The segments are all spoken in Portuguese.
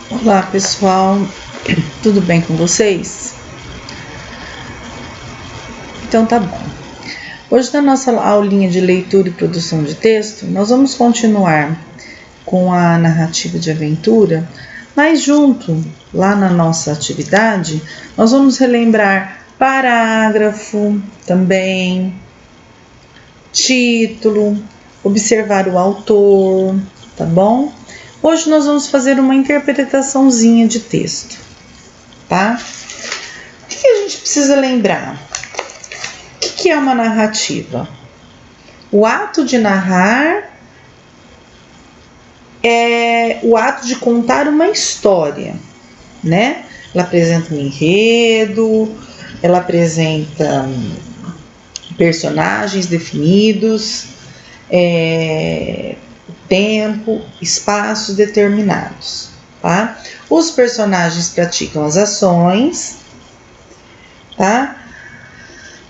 Olá pessoal, tudo bem com vocês? Então tá bom. Hoje na nossa aulinha de leitura e produção de texto, nós vamos continuar com a narrativa de aventura, mas junto, lá na nossa atividade, nós vamos relembrar parágrafo também, título, observar o autor, tá bom? Hoje nós vamos fazer uma interpretaçãozinha de texto, tá? O que a gente precisa lembrar? O que é uma narrativa? O ato de narrar é o ato de contar uma história, né? Ela apresenta um enredo, ela apresenta personagens definidos, tempo, espaços determinados, tá? Os personagens praticam as ações, tá?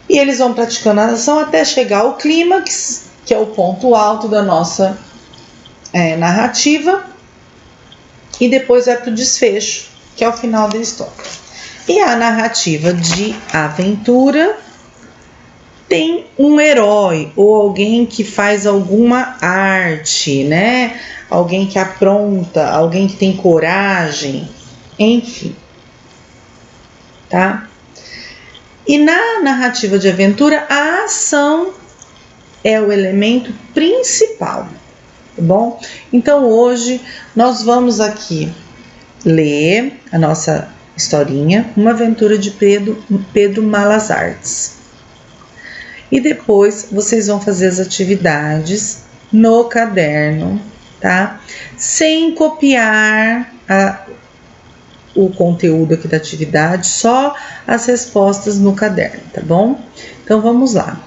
E eles vão praticando a ação até chegar ao clímax, que é o ponto alto da nossa narrativa, e depois vai para o desfecho, que é o final da história. E a narrativa de aventura tem um herói ou alguém que faz alguma arte, né? Alguém que apronta, alguém que tem coragem, enfim, tá? E na narrativa de aventura, a ação é o elemento principal, tá bom? Então hoje nós vamos aqui ler a nossa historinha, Uma Aventura de Pedro Malas Artes. E depois vocês vão fazer as atividades no caderno, tá? Sem copiar o conteúdo aqui da atividade, só as respostas no caderno, tá bom? Então vamos lá.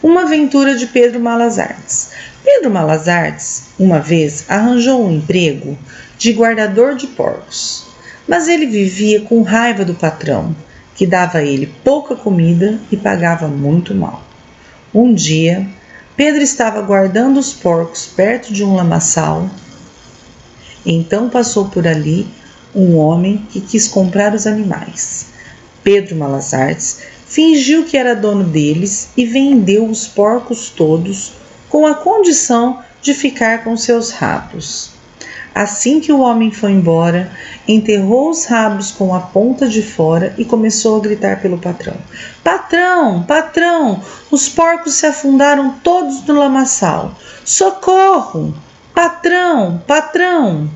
Uma aventura de Pedro Malas Artes. Pedro Malas Artes, uma vez, arranjou um emprego de guardador de porcos, mas ele vivia com raiva do patrão, que dava a ele pouca comida e pagava muito mal. Um dia, Pedro estava guardando os porcos perto de um lamaçal. Então passou por ali um homem que quis comprar os animais. Pedro Malas Artes fingiu que era dono deles e vendeu os porcos todos com a condição de ficar com seus rabos. Assim que o homem foi embora, enterrou os rabos com a ponta de fora e começou a gritar pelo patrão. Patrão, patrão, os porcos se afundaram todos no lamaçal. Socorro! Patrão, patrão!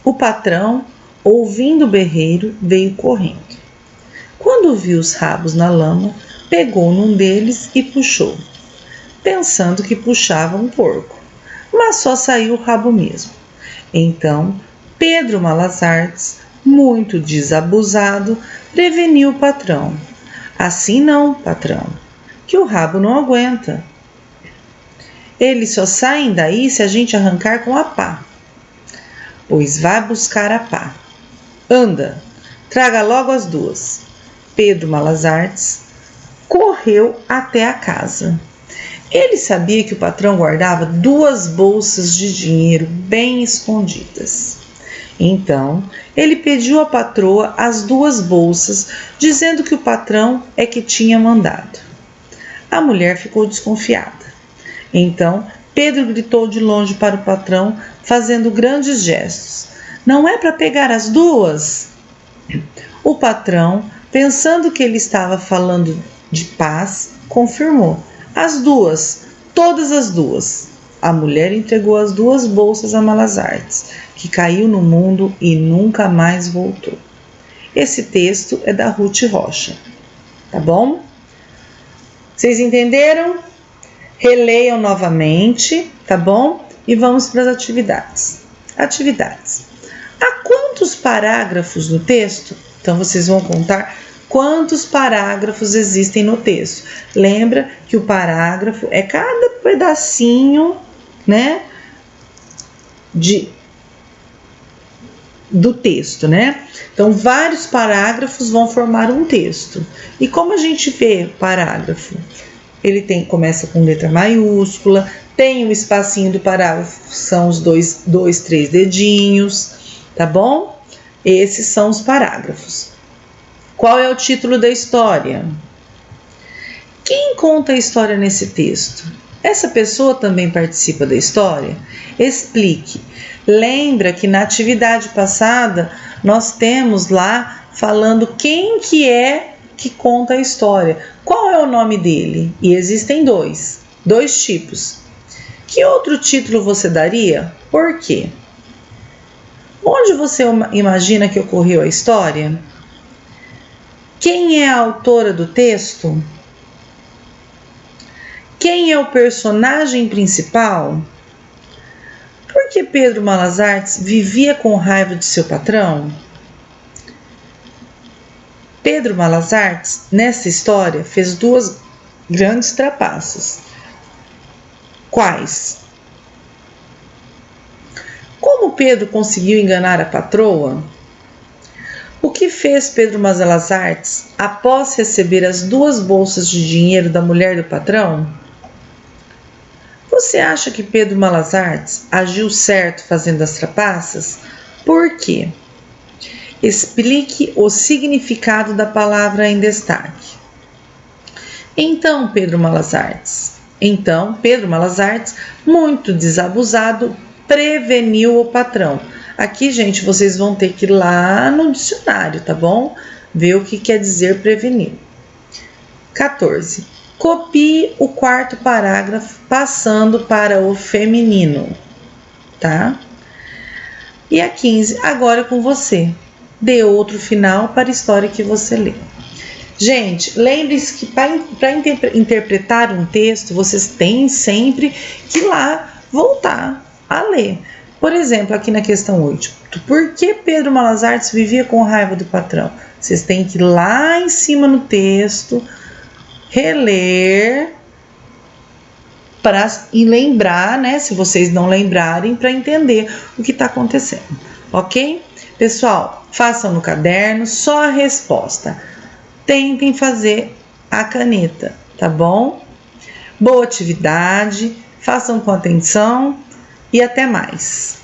O patrão, ouvindo o berreiro, veio correndo. Quando viu os rabos na lama, pegou num deles e puxou, pensando que puxava um porco, mas só saiu o rabo mesmo. Então, Pedro Malas Artes, muito desabusado, preveniu o patrão. Assim não, patrão, que o rabo não aguenta. Eles só saem daí se a gente arrancar com a pá. Pois vá buscar a pá. Anda, traga logo as duas. Pedro Malas Artes correu até a casa. Ele sabia que o patrão guardava 2 bolsas de dinheiro bem escondidas. Então, ele pediu à patroa as 2 bolsas, dizendo que o patrão é que tinha mandado. A mulher ficou desconfiada. Então, Pedro gritou de longe para o patrão, fazendo grandes gestos. Não é para pegar as 2? O patrão, pensando que ele estava falando de paz, confirmou. As 2, todas as 2. A mulher entregou as 2 bolsas a Malas Artes, que caiu no mundo e nunca mais voltou. Esse texto é da Ruth Rocha, tá bom? Vocês entenderam? Releiam novamente, tá bom? E vamos para as atividades. Atividades. Há quantos parágrafos no texto? Então vocês vão contar quantos parágrafos existem no texto. Lembra que o parágrafo é cada pedacinho, né, do texto, né? Então, vários parágrafos vão formar um texto. E como a gente vê parágrafo? Ele começa com letra maiúscula, tem o espacinho do parágrafo, são os dois, 3 dedinhos, tá bom? Esses são os parágrafos. Qual é o título da história? Quem conta a história nesse texto? Essa pessoa também participa da história? Explique. Lembra que na atividade passada nós temos lá falando quem que é que conta a história. Qual é o nome dele? E existem dois tipos. Que outro título você daria? Por quê? Onde você imagina que ocorreu a história? Quem é a autora do texto? Quem é o personagem principal? Por que Pedro Malas Artes vivia com raiva de seu patrão? Pedro Malas Artes, nessa história, fez duas grandes trapaças. Quais? Como Pedro conseguiu enganar a patroa? O que fez Pedro Malas Artes após receber as 2 bolsas de dinheiro da mulher do patrão? Você acha que Pedro Malas Artes agiu certo fazendo as trapaças? Por quê? Explique o significado da palavra em destaque. Então, Pedro Malas Artes, muito desabusado, preveniu o patrão. Aqui, gente, vocês vão ter que ir lá no dicionário, tá bom? Ver o que quer dizer prevenir. 14. Copie o 4º parágrafo passando para o feminino, tá? E a 15, agora com você. Dê outro final para a história que você leu. Gente, lembre-se que para interpretar um texto, vocês têm sempre que ir lá voltar a ler. Por exemplo, aqui na questão 8, por que Pedro Malas Artes vivia com raiva do patrão? Vocês têm que ir lá em cima no texto, reler e lembrar, né? Se vocês não lembrarem, para entender o que está acontecendo, ok? Pessoal, façam no caderno só a resposta. Tentem fazer a caneta, tá bom? Boa atividade, façam com atenção e até mais.